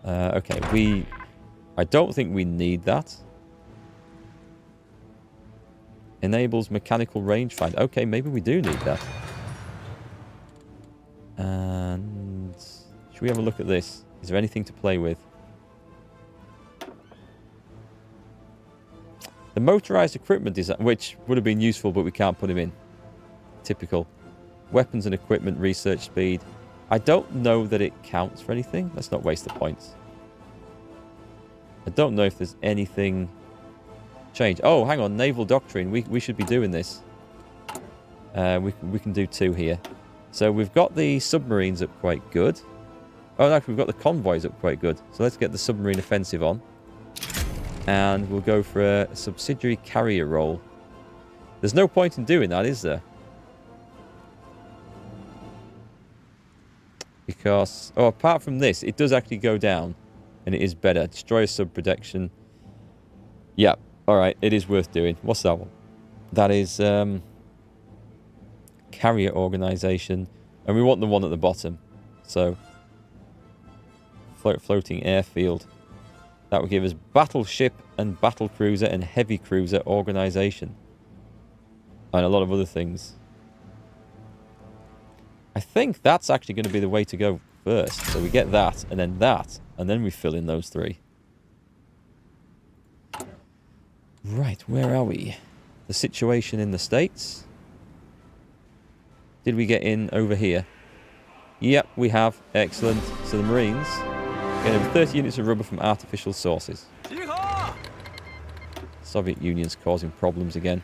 Okay, I don't think we need that. Enables mechanical rangefinder. Okay, maybe we do need that. And should we have a look at this? Is there anything to play with? The motorized equipment design, which would have been useful, but we can't put him in. Typical. Weapons and equipment research speed. I don't know that it counts for anything. Let's not waste the points. I don't know if there's anything changed. Oh, hang on. Naval doctrine. We should be doing this. We can do 2 here. So we've got the submarines up quite good. Oh, no, we've got the convoys up quite good. So let's get the submarine offensive on. And we'll go for a subsidiary carrier role. There's no point in doing that, is there? Because, oh, apart from this, it does actually go down. And it is better. Destroyer sub protection. Yeah, alright, it is worth doing. What's that one? That is carrier organization. And we want the one at the bottom. So, floating airfield. That will give us battleship and battle cruiser and heavy cruiser organization. And a lot of other things. I think that's actually going to be the way to go first. So we get that, and then we fill in those 3. Right, where are we? The situation in the States. Did we get in over here? Yep, we have. Excellent. So the Marines get over 30 units of rubber from artificial sources. Soviet Union's causing problems again.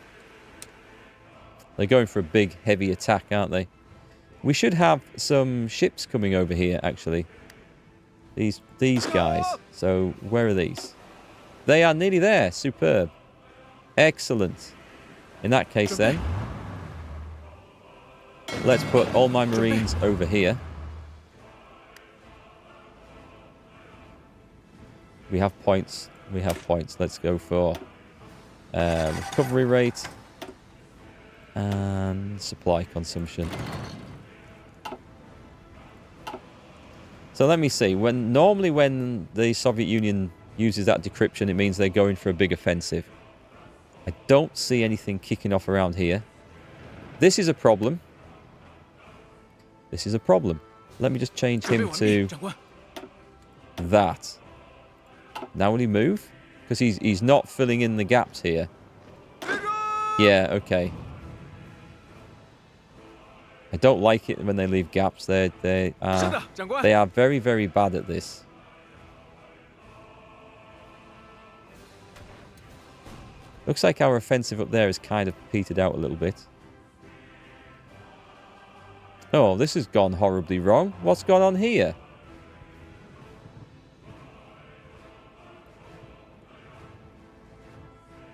They're going for a big, heavy attack, aren't they? We should have some ships coming over here, actually. These guys. So, where are these? They are nearly there. Superb. Excellent. In that case, then, let's put all my Marines over here. We have points. We have points. Let's go for recovery rate and supply consumption. So let me see. Normally when the Soviet Union uses that decryption, it means they're going for a big offensive. I don't see anything kicking off around here. This is a problem. This is a problem. Let me just change him to that. Now will he move? Because he's not filling in the gaps here. Yeah, okay. I don't like it when they leave gaps. They are very, very bad at this. Looks like our offensive up there is kind of petered out a little bit. Oh, this has gone horribly wrong. What's gone on here?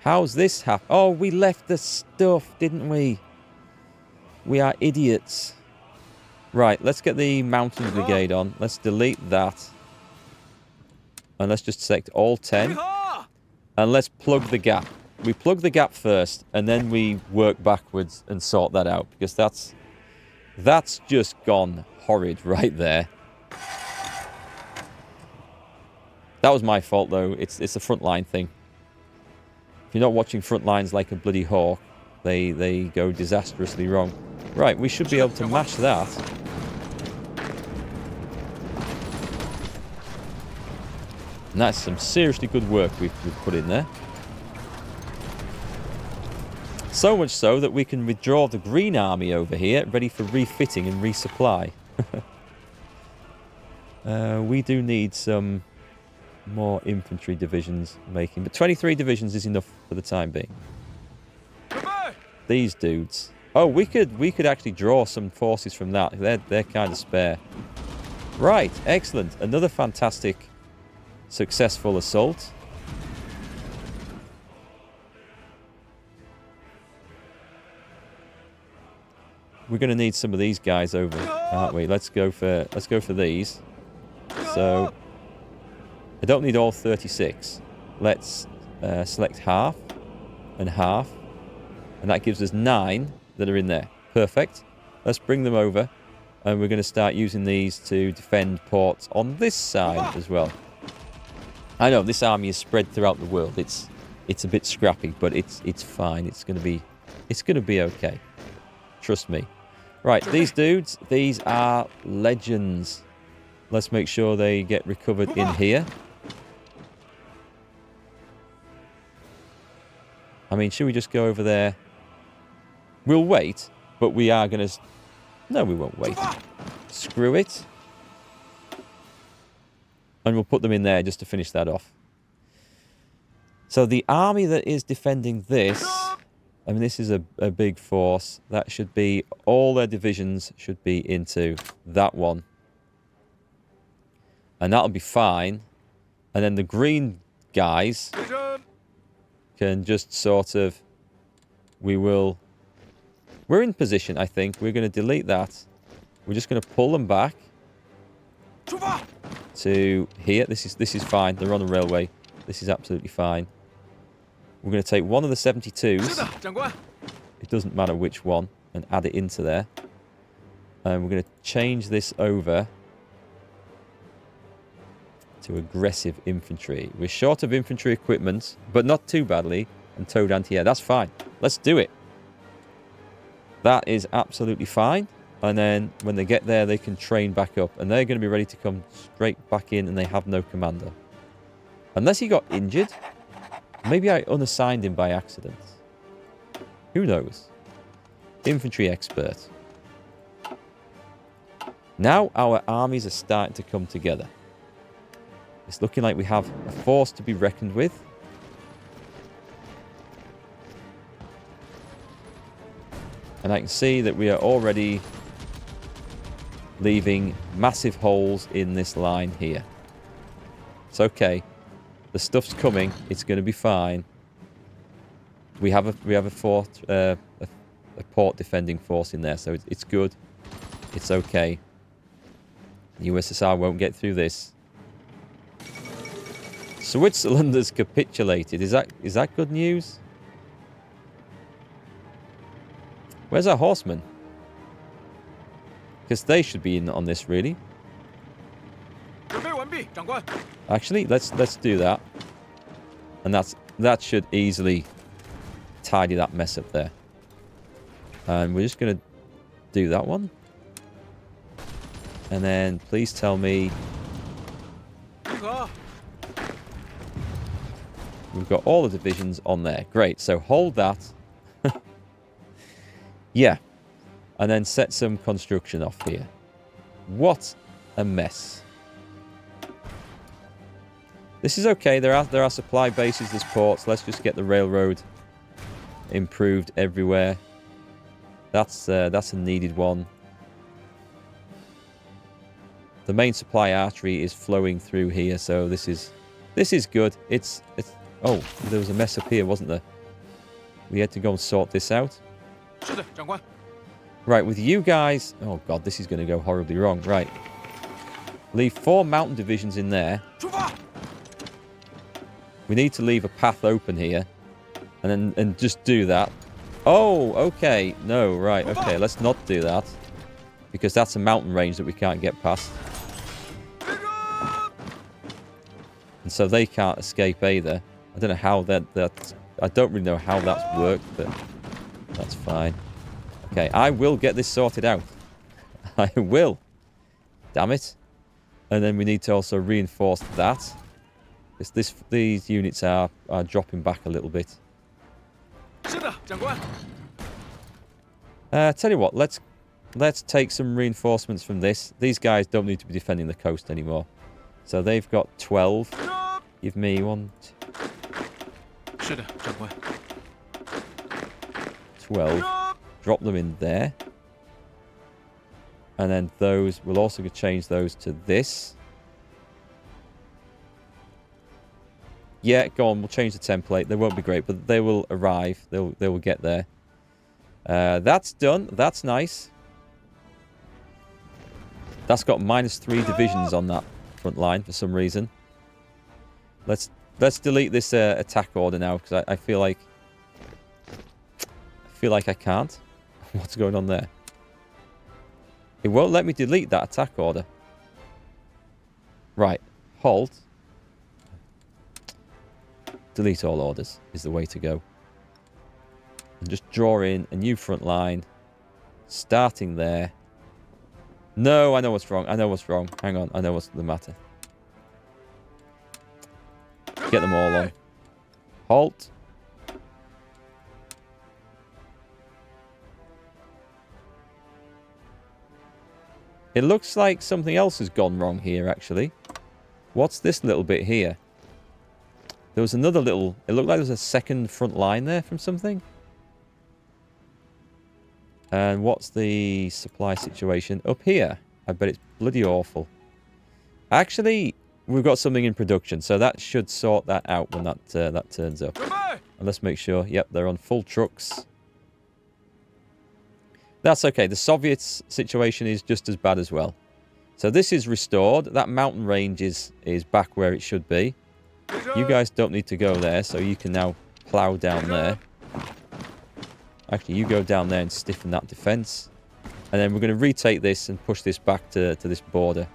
How's this happen? Oh, we left the stuff, didn't we? We are idiots. Right, let's get the Mountain Brigade on. Let's delete that. And let's just select all 10. And let's plug the gap. We plug the gap first, and then we work backwards and sort that out. Because that's just gone horrid right there. That was my fault, though. It's a frontline thing. If you're not watching front lines like a bloody hawk, they go disastrously wrong. Right, we should be able to match that. And that's some seriously good work we've put in there. So much so that we can withdraw the Green Army over here, ready for refitting and resupply. We do need some more infantry divisions making, but 23 divisions is enough for the time being. These dudes. Oh, we could actually draw some forces from that. They're kind of spare. Right, excellent. Another fantastic, successful assault. We're going to need some of these guys over, aren't we? Let's go for these. So I don't need all 36. Let's select half and half, and that gives us 9 that are in there. Perfect. Let's bring them over, and we're going to start using these to defend ports on this side as well. I know this army is spread throughout the world. It's a bit scrappy, but it's fine. It's gonna be okay. Trust me. Right, these dudes, these are legends. Let's make sure they get recovered in here. I mean, should we just go over there? We'll wait, but we are gonna... No, we won't wait. Screw it. And we'll put them in there just to finish that off. So the army that is defending this... I mean, this is a big force. That should be... All their divisions should be into that one. And that'll be fine. And then the green guys can just sort of... We're in position, I think. We're going to delete that. We're just going to pull them back to here. This is fine. They're on the railway. This is absolutely fine. We're going to take one of the 72s. It doesn't matter which one. And add it into there. And we're going to change this over to aggressive infantry. We're short of infantry equipment, but not too badly. And towed anti-air. That's fine. Let's do it. That is absolutely fine. And then when they get there, they can train back up. And they're going to be ready to come straight back in, and they have no commander. Unless he got injured. Maybe I unassigned him by accident. Who knows? Infantry expert. Now our armies are starting to come together. It's looking like we have a force to be reckoned with. And I can see that we are already leaving massive holes in this line here. It's okay. The stuff's coming. It's going to be fine. We have a fort, a port defending force in there, so it's good. It's okay. The USSR won't get through this. Switzerland has capitulated. Is that good news? Where's our horsemen? Because they should be in on this, really. Actually, let's do that. And that should easily tidy that mess up there. And we're just going to do that one. And then please tell me... We've got all the divisions on there. Great, so hold that. Yeah. And then set some construction off here. What a mess. This is okay. There are supply bases, there's ports. Let's just get the railroad improved everywhere. That's a needed one. The main supply artery is flowing through here, so this is good. It's oh, there was a mess up here, wasn't there? We had to go and sort this out. Right, with you guys... Oh, God, this is going to go horribly wrong. Right. Leave 4 mountain divisions in there. We need to leave a path open here. And just do that. Oh, okay. No, right. Okay, let's not do that. Because that's a mountain range that we can't get past. And so they can't escape either. I don't know how that... I don't really know how that's worked, but that's fine. Okay, I will get this sorted out. I will. Damn it. And then we need to also reinforce that. Because these units are dropping back a little bit. Tell you what, let's take some reinforcements from this. These guys don't need to be defending the coast anymore. So they've got 12. Give me 1... 12. Drop them in there. And then those, we'll also change those to this. Yeah, go on, we'll change the template. They won't be great, but they will arrive. They will get there. That's done. That's nice. That's got -3 divisions on that front line for some reason. Let's delete this attack order now, because I feel like I can't. What's going on there? It won't let me delete that attack order. Right. Halt. delete all orders is the way to go. And just draw in a new front line. Starting there. No, I know what's wrong. I know what's wrong. Hang on. I know what's the matter. Get them all on. Halt. It looks like something else has gone wrong here, actually. What's this little bit here? There was another little... It looked like there was a second front line there from something. And what's the supply situation up here? I bet it's bloody awful. Actually, we've got something in production, so that should sort that out when that turns up. And let's make sure. Yep, they're on full trucks. That's okay. The Soviets situation is just as bad as well. So this is restored. That mountain range is back where it should be. You guys don't need to go there, so you can now plow down there. Actually, you go down there and stiffen that defense. And then we're going to retake this and push this back to this border.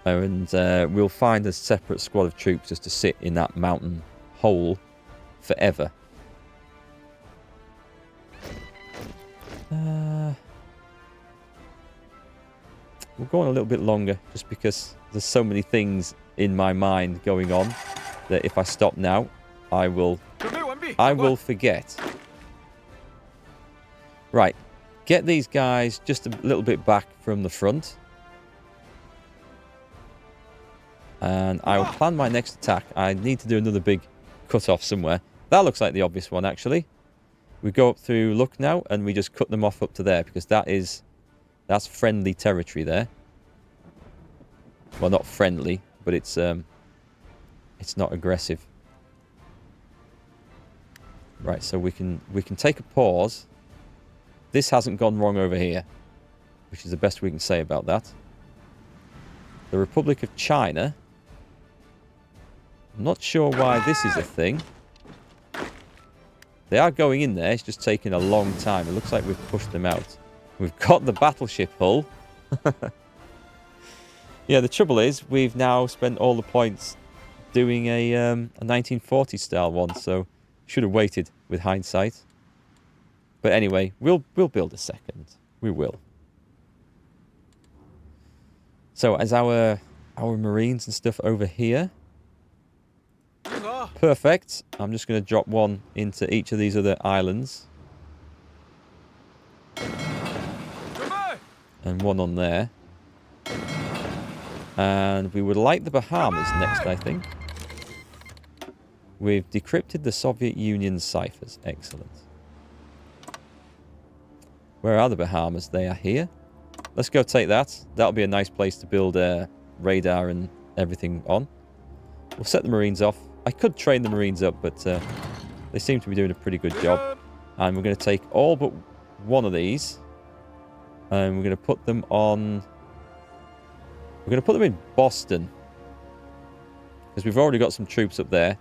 And we'll find a separate squad of troops just to sit in that mountain hole forever. We'll go on a little bit longer just because there's so many things in my mind going on that if I stop now, I will forget. Right. Get these guys just a little bit back from the front. And I will plan my next attack. I need to do another big cut-off somewhere. That looks like the obvious one, actually. We go up through Luck now, and we just cut them off up to there, because that's friendly territory there. Well, not friendly, but it's not aggressive. Right, so we can take a pause. This hasn't gone wrong over here, which is the best we can say about that. The Republic of China. I'm not sure why this is a thing. They are going in there. It's just taking a long time. It looks like we've pushed them out. We've got the battleship hull. Yeah, the trouble is we've now spent all the points doing a 1940 style one, so should have waited with hindsight. But anyway, we'll build a second. We will. So as our marines and stuff over here. Perfect. I'm just going to drop one into each of these other islands. And one on there. And we would like the Bahamas next, I think. We've decrypted the Soviet Union ciphers. Excellent. Where are the Bahamas? They are here. Let's go take that. That'll be a nice place to build radar and everything on. We'll set the Marines off. I could train the Marines up, but they seem to be doing a pretty good job. And we're going to take all but one of these. And we're going to put them on... We're going to put them in Boston. Because we've already got some troops up there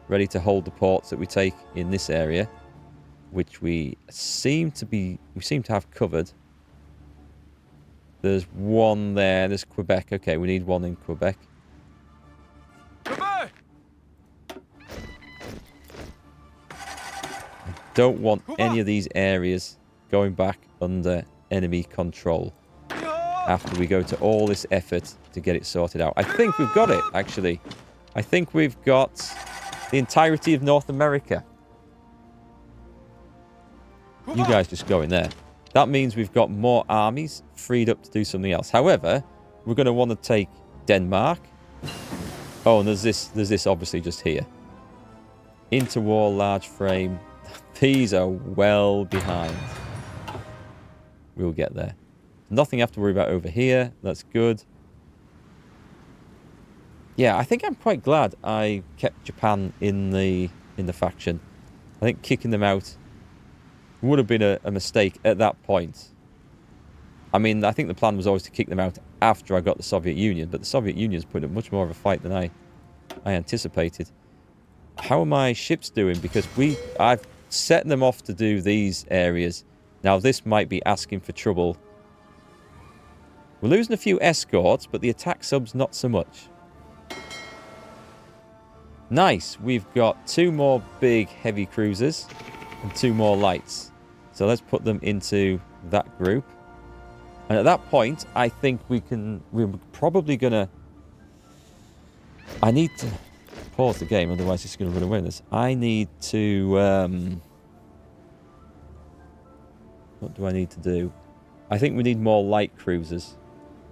ready to hold the ports that we take in this area. Which we seem to have covered. There's one there. There's Quebec. Okay, we need one in Quebec. Don't want any of these areas going back under enemy control after we go to all this effort to get it sorted out. I think we've got it, actually. I think we've got the entirety of North America. You guys just go in there. That means we've got more armies freed up to do something else. However, we're going to want to take Denmark. Oh, and there's this obviously just here. Interwar large frame. These are well behind. We'll get there. Nothing I have to worry about over here. That's good. Yeah, I think I'm quite glad I kept Japan in the faction. I think kicking them out would have been a mistake at that point. I mean, I think the plan was always to kick them out after I got the Soviet Union, but the Soviet Union's put up much more of a fight than I anticipated. How are my ships doing? Because I've set them off to do these areas. Now, this might be asking for trouble. We're losing a few escorts, but the attack subs not so much. Nice. We've got 2 more big heavy cruisers and 2 more lights. So let's put them into that group. And at that point, I think we're probably going to... I need to pause the game, otherwise it's going to run away with this. I need to... what do I need to do? I think we need more light cruisers.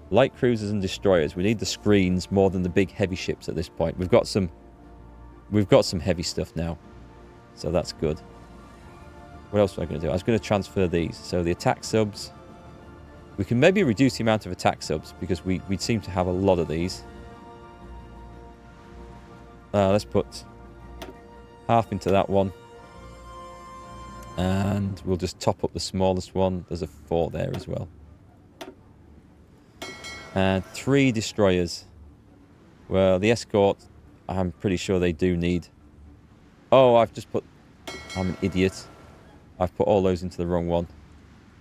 Light cruisers and destroyers. We need the screens more than the big heavy ships at this point. We've got some heavy stuff now. So that's good. What else was I going to do? I was going to transfer these. So the attack subs. We can maybe reduce the amount of attack subs because we seem to have a lot of these. Let's put half into that one. And we'll just top up the smallest one. There's a 4 there as well. And 3 destroyers. Well, the escort, I'm pretty sure they do need... Oh, I've just put... I'm an idiot. I've put all those into the wrong one.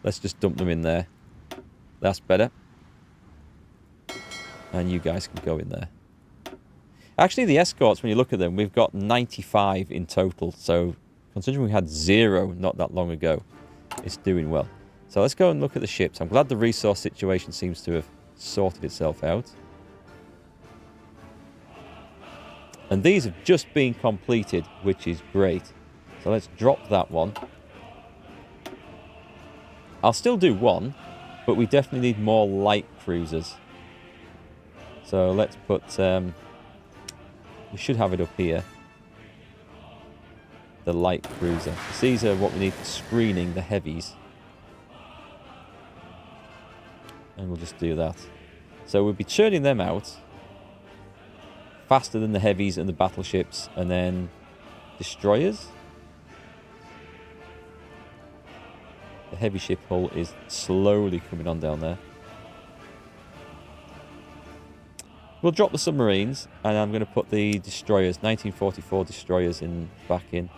Let's just dump them in there. That's better. And you guys can go in there. Actually, the escorts, when you look at them, we've got 95 in total. So, considering we had 0 not that long ago, it's doing well. So let's go and look at the ships. I'm glad the resource situation seems to have sorted itself out. And these have just been completed, which is great. So let's drop that one. I'll still do 1, but we definitely need more light cruisers. So let's put... we should have it up here. The light cruiser. These are what we need for screening the heavies. And we'll just do that. So we'll be churning them out faster than the heavies and the battleships, and then destroyers. The heavy ship hull is slowly coming on down there. We'll drop the submarines, and I'm going to put the destroyers, 1944 destroyers, back in.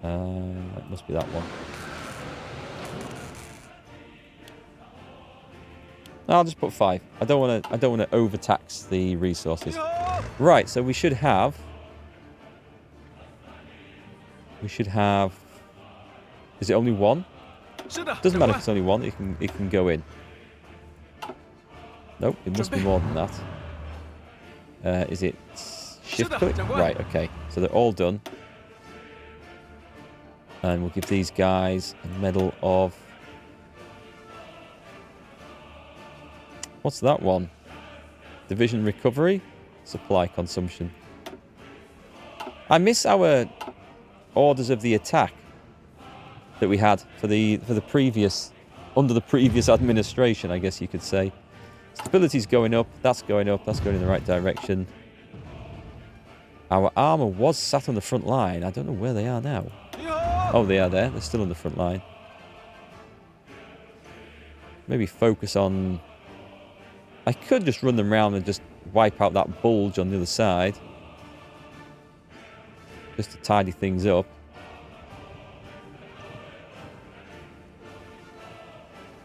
It must be that one. I'll just put 5. I don't want to overtax the resources. Right, so we should have. Is it only 1? Doesn't matter if it's only 1. It can go in. Nope, it must be more than that. Is it shift click? Right, okay. So they're all done. And we'll give these guys a medal of... What's that one? Division recovery? Supply consumption. I miss our orders of the attack that we had for the previous... Under the previous administration, I guess you could say. Stability's going up, that's going in the right direction. Our armour was sat on the front line. I don't know where they are now. Oh, they are there. They're still on the front line. Maybe focus on... I could just run them around and just wipe out that bulge on the other side. Just to tidy things up.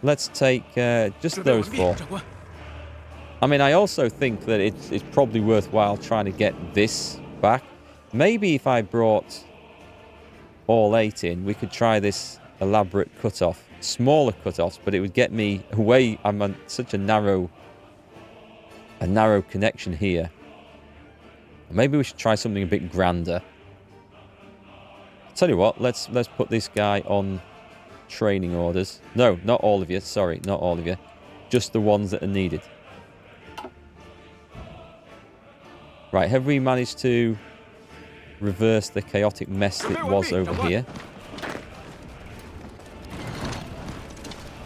Let's take just those 4. I mean, I also think that it's probably worthwhile trying to get this back. Maybe if I brought all 8 in, we could try this elaborate cut-off. Smaller cut-offs, but it would get me away. I'm on such a narrow connection here. Maybe we should try something a bit grander. Tell you what, let's put this guy on training orders. No, not all of you. Sorry, not all of you. Just the ones that are needed. Right, have we managed to reverse the chaotic mess that was over here?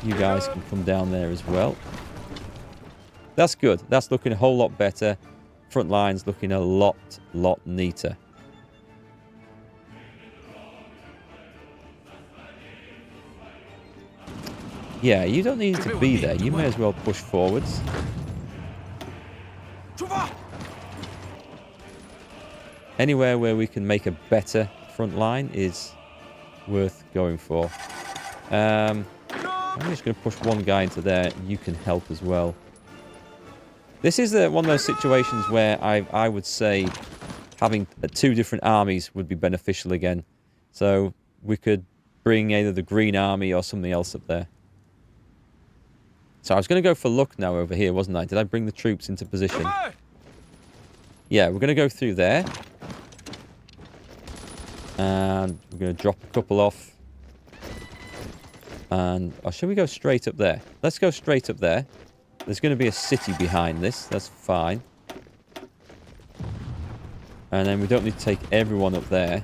You guys can come down there as well. That's good. That's looking a whole lot better. Front line's looking a lot neater. Yeah, you don't need to be there. You may as well push forwards. Anywhere where we can make a better front line is worth going for. I'm just going to push one guy into there. You can help as well. This is one of those situations where I would say having two different armies would be beneficial again. So we could bring either the Green Army or something else up there. So I was going to go for luck now over here, wasn't I? Did I bring the troops into position? Yeah, we're going to go through there. And we're going to drop a couple off. And or should we go straight up there? Let's go straight up there. There's going to be a city behind this. That's fine. And then we don't need to take everyone up there.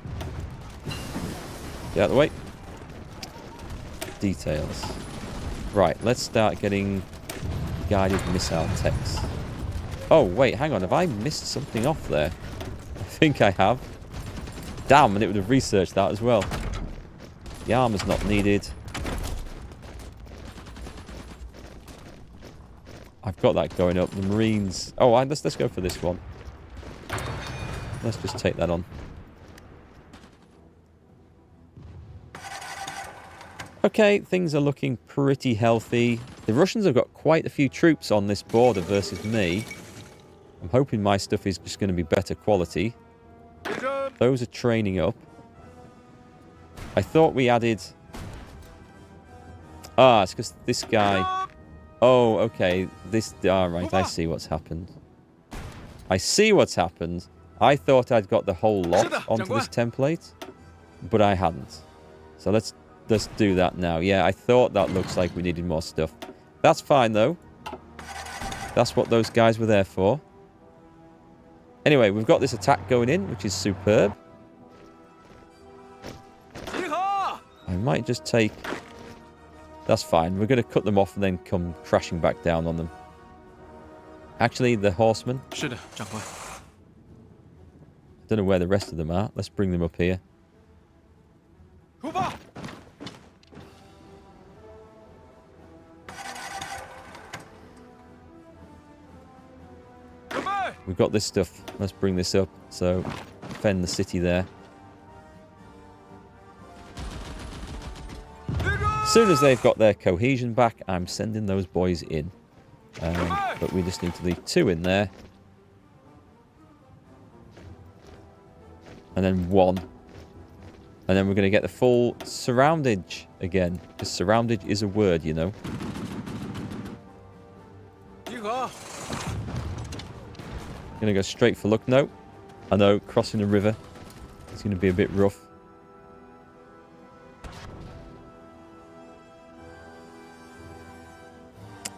Get out of the way. Details. Right, let's start getting guided missile techs. Oh, wait, hang on. Have I missed something off there? I think I have. Damn, and it would have researched that as well. The armor's not needed. I've got that going up. The Marines... Oh, let's go for this one. Let's just take that on. Okay, things are looking pretty healthy. The Russians have got quite a few troops on this border versus me. I'm hoping my stuff is just going to be better quality. Those are training up. I thought we added... Ah, it's because this guy... Oh, okay. This... Ah, right, I see what's happened. I see what's happened. I thought I'd got the whole lot onto this template, but I hadn't. So let's do that now. Yeah, I thought that looks like we needed more stuff. That's fine, though. That's what those guys were there for. Anyway, we've got this attack going in, which is superb. I might just take... That's fine. We're going to cut them off and then come crashing back down on them. Actually, the horsemen... I don't know where the rest of them are. Let's bring them up here. We've got this stuff. Let's bring this up. So, defend the city there. As soon as they've got their cohesion back, I'm sending those boys in. But we just need to leave 2 in there. And then 1. And then we're going to get the full surroundage again. Because surroundage is a word, you know. Going to go straight for Lucknow. I know, crossing the river. It's going to be a bit rough.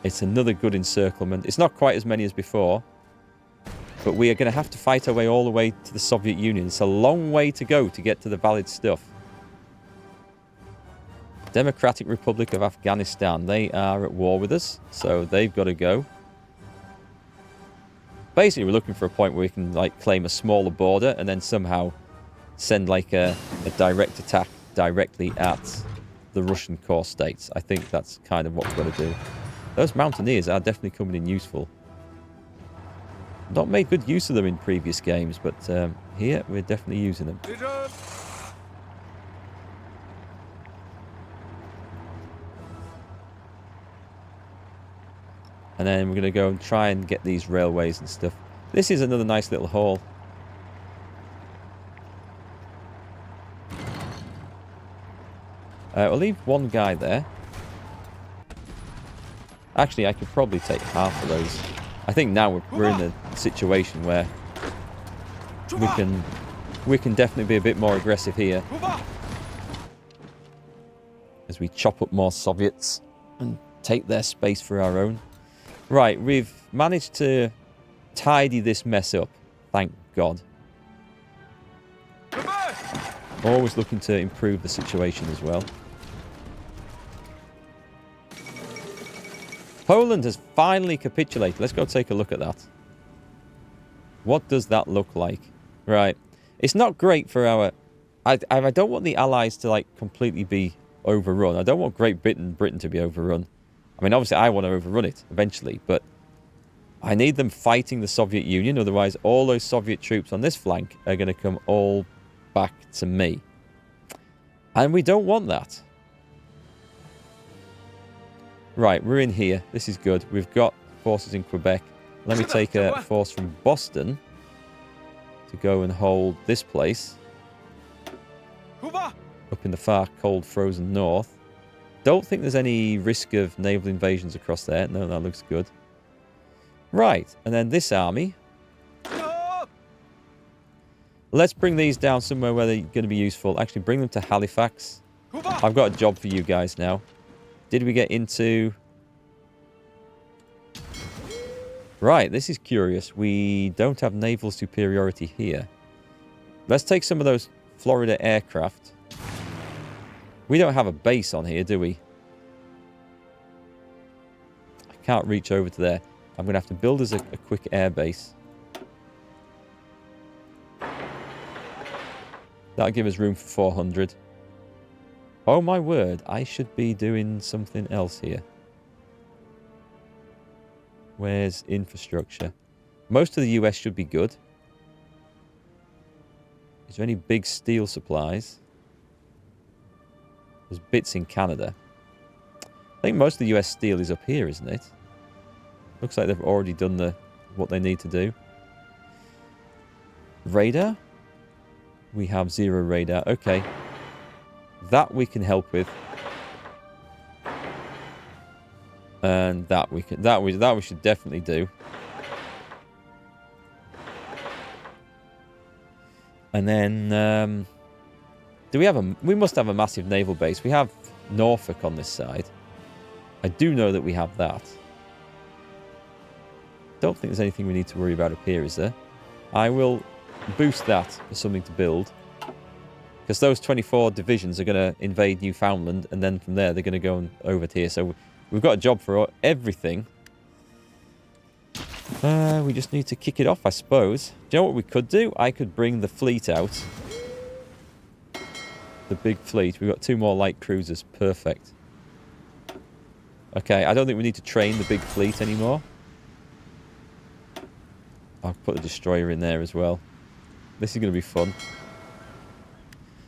It's another good encirclement. It's not quite as many as before. But we are going to have to fight our way all the way to the Soviet Union. It's a long way to go to get to the valid stuff. Democratic Republic of Afghanistan. They are at war with us. So they've got to go. Basically, we're looking for a point where we can like claim a smaller border and then somehow send like a direct attack directly at the Russian core states. I think that's kind of what we're going to do. Those mountaineers are definitely coming in useful. Not made good use of them in previous games, but here we're definitely using them. And then we're going to go and try and get these railways and stuff. This is another nice little haul. We'll leave 1 guy there. Actually, I could probably take half of those. I think now we're in a situation where we can definitely be a bit more aggressive here. As we chop up more Soviets and take their space for our own. Right, we've managed to tidy this mess up. Thank God. Always looking to improve the situation as well. Poland has finally capitulated. Let's go take a look at that. What does that look like? Right. It's not great for our... I don't want the Allies to like completely be overrun. I don't want Great Britain to be overrun. I mean, obviously I want to overrun it eventually, but I need them fighting the Soviet Union. Otherwise, all those Soviet troops on this flank are going to come all back to me. And we don't want that. Right, we're in here. This is good. We've got forces in Quebec. Let me take a force from Boston to go and hold this place up in the far cold frozen north. Don't think there's any risk of naval invasions across there. No, that looks good. Right, and then this army. Let's bring these down somewhere where they're going to be useful. Actually, bring them to Halifax. I've got a job for you guys now. Did we get into... Right, this is curious. We don't have naval superiority here. Let's take some of those Florida aircraft. We don't have a base on here, do we? I can't reach over to there. I'm going to have to build us a quick air base. That'll give us room for 400. Oh my word, I should be doing something else here. Where's infrastructure? Most of the US should be good. Is there any big steel supplies? There's bits in Canada. I think most of the US steel is up here, isn't it? Looks like they've already done what they need to do. Radar? We have 0 radar. Okay. That we can help with. And that we should definitely do. And then we must have a massive naval base. We have Norfolk on this side. I do know that we have that. Don't think there's anything we need to worry about up here, is there? I will boost that for something to build. Because those 24 divisions are going to invade Newfoundland, and then from there they're going to go over to here. So we've got a job for everything. We just need to kick it off, I suppose. Do you know what we could do? I could bring the fleet out. The big fleet. We've got 2 more light cruisers. Perfect. Okay, I don't think we need to train the big fleet anymore. I'll put the destroyer in there as well. This is going to be fun.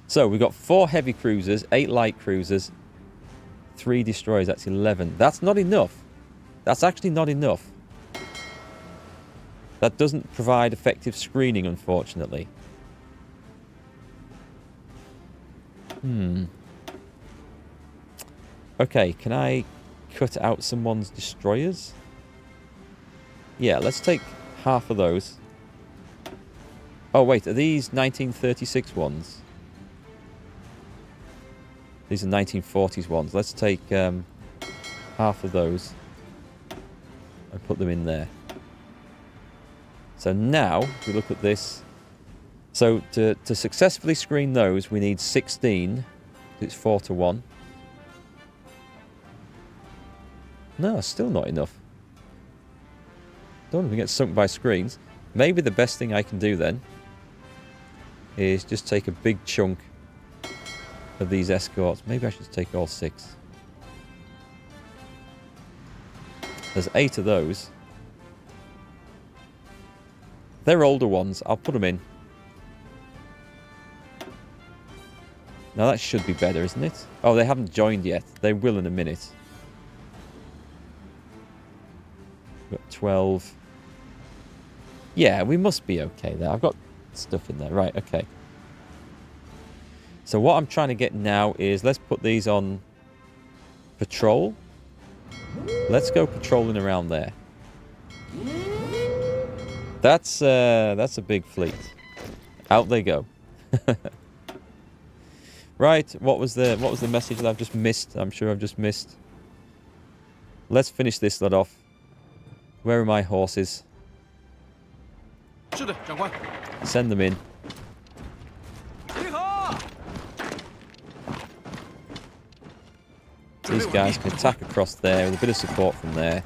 So, we've got 4 heavy cruisers, 8 light cruisers, 3 destroyers. That's 11. That's not enough. That's actually not enough. That doesn't provide effective screening, unfortunately. Okay, can I cut out someone's destroyers? Yeah, let's take half of those. Oh, wait, are these 1936 ones? These are 1940s ones. Let's take half of those and put them in there. So now, if we look at this, so to successfully screen those, we need 16. It's 4 to 1. No, still not enough. Don't want to get sunk by screens. Maybe the best thing I can do then is just take a big chunk of these escorts. Maybe I should take all 6. There's 8 of those. They're older ones. I'll put them in. Now that should be better, isn't it? Oh, they haven't joined yet. They will in a minute. We've got 12. Yeah, we must be okay there. I've got stuff in there. Right, okay. So what I'm trying to get now is, let's put these on patrol. Let's go patrolling around there. That's a big fleet. Out they go. Right, what was the message that I've just missed? I'm sure I've just missed. Let's finish this lot off. Where are my horses? Send them in. These guys can attack across there with a bit of support from there.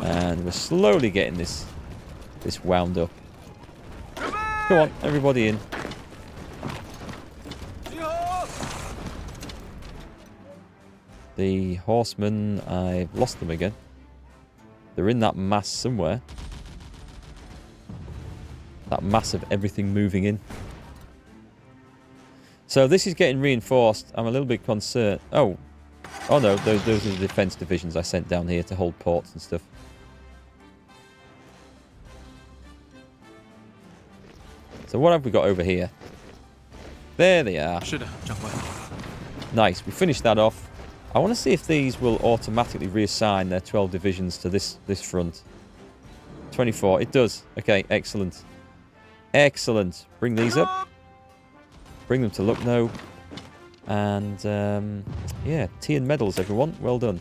And we're slowly getting this wound up. Come on, everybody in. The horsemen, I've lost them again. They're in that mass somewhere. That mass of everything moving in. So this is getting reinforced. I'm a little bit concerned. Oh no, those are the defence divisions I sent down here to hold ports and stuff. So what have we got over here? There they are. Nice. We finished that off. I want to see if these will automatically reassign their 12 divisions to this front. 24. It does. Okay, excellent. Excellent. Bring these up. Bring them to Lucknow. And, yeah, tea and medals, everyone. Well done.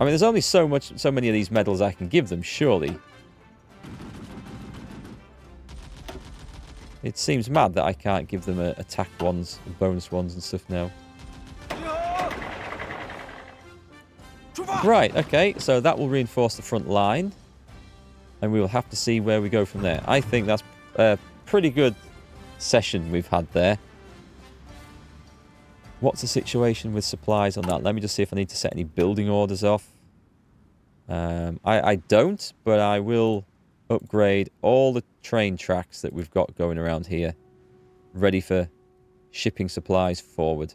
I mean, there's only so many of these medals I can give them, surely. It seems mad that I can't give them attack ones, bonus ones and stuff now. Right, okay, so that will reinforce the front line. And we will have to see where we go from there. I think that's a pretty good session we've had there. What's the situation with supplies on that? Let me just see if I need to set any building orders off. I don't, but I will upgrade all the train tracks that we've got going around here. Ready for shipping supplies forward.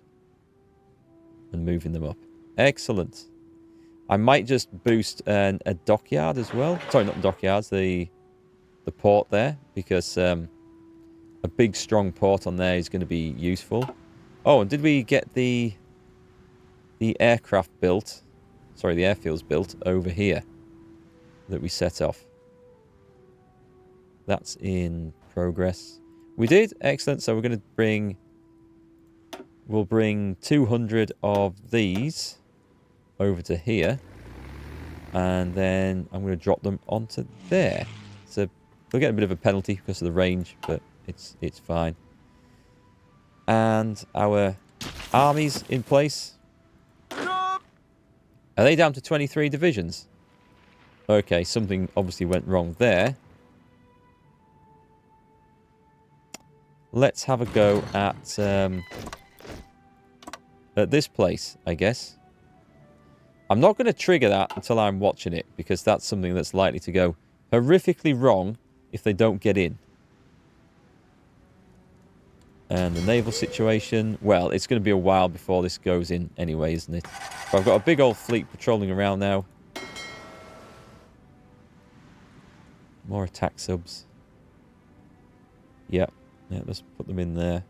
And moving them up. Excellent. I might just boost a dockyard as well. Sorry, not the dockyards, the port there. Because a big, strong port on there is going to be useful. Oh, and did we get the aircraft built? Sorry, the airfields built over here that we set off. That's in progress. We did. Excellent. So we're going to bring... We'll bring 200 of these over to here. And then I'm going to drop them onto there. So we'll get a bit of a penalty because of the range, but it's fine. And our armies in place. Are they down to 23 divisions? Okay, something obviously went wrong there. Let's have a go at this place, I guess. I'm not going to trigger that until I'm watching it, because that's something that's likely to go horrifically wrong if they don't get in. And the naval situation, well, it's going to be a while before this goes in anyway, isn't it? But I've got a big old fleet patrolling around now. More attack subs. Yeah, let's put them in there.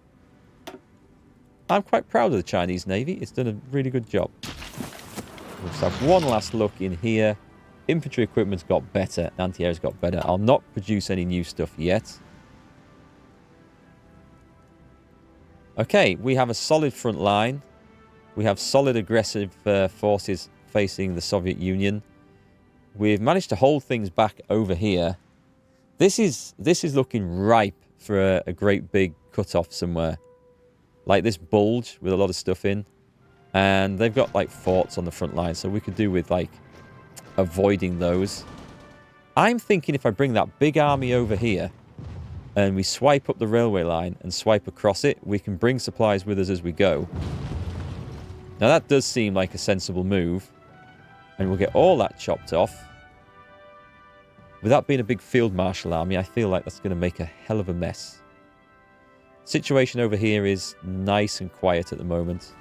I'm quite proud of the Chinese Navy. It's done a really good job. We'll just have one last look in here. Infantry equipment's got better. Anti-air's got better. I'll not produce any new stuff yet. Okay, we have a solid front line. We have solid aggressive forces facing the Soviet Union. We've managed to hold things back over here. This is looking ripe for a great big cut-off somewhere. Like this bulge with a lot of stuff in. And they've got like forts on the front line, so we could do with like avoiding those. I'm thinking if I bring that big army over here and we swipe up the railway line and swipe across it, we can bring supplies with us as we go. Now that does seem like a sensible move. And we'll get all that chopped off. Without being a big field marshal army, I feel like that's going to make a hell of a mess. Situation over here is nice and quiet at the moment.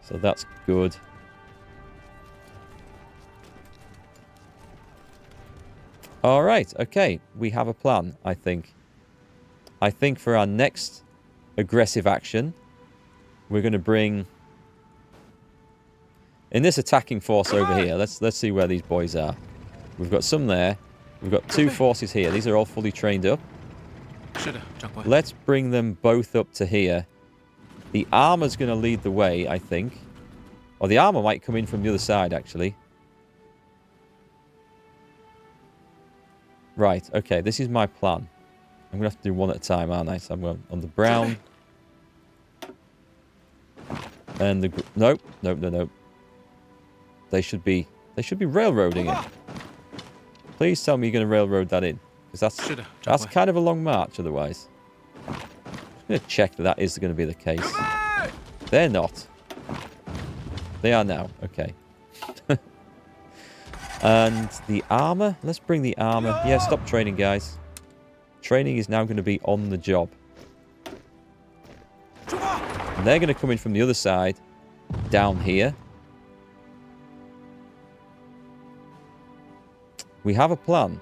So that's good. Alright, okay. We have a plan, I think. I think for our next aggressive action, we're going to bring... In this attacking force over here, let's see where these boys are. We've got some there. We've got two forces here. These are all fully trained up. Let's bring them both up to here. The armor's going to lead the way, I think. Or the armor might come in from the other side, actually. Right, okay, this is my plan. I'm going to have to do one at a time, aren't I? So I'm going on the brown. And the... Nope. They should be railroading it. Please tell me you're going to railroad that in. Because that's kind of a long march otherwise. I'm going to check that is going to be the case. They're not. They are now. Okay. And the armor. Let's bring the armor. Yeah, stop training, guys. Training is now going to be on the job. And they're going to come in from the other side. Down here. We have a plan.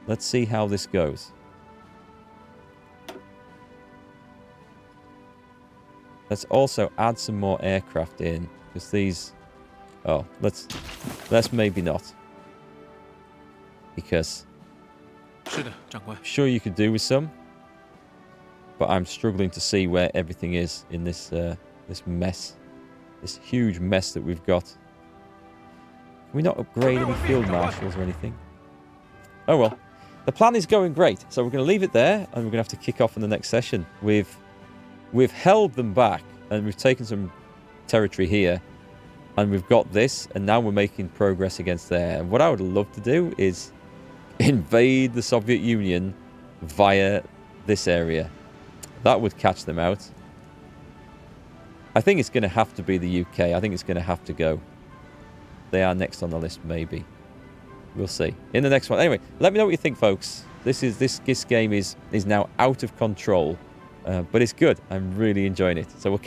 Let's see how this goes. Let's also add some more aircraft in, because these... Oh, let's maybe not. Because... sure you could do with some, but I'm struggling to see where everything is in this this mess. This huge mess that we've got. Can we not upgrade any field marshals or anything? Oh well. The plan is going great, so we're going to leave it there, and we're going to have to kick off in the next session. We've held them back, and we've taken some territory here, and we've got this, and now we're making progress against there. And what I would love to do is invade the Soviet Union via this area. That would catch them out. I think it's going to have to be the UK. I think it's going to have to go. They are next on the list, maybe. We'll see. In the next one. Anyway, let me know what you think, folks. This game is now out of control. But it's good. I'm really enjoying it. So we'll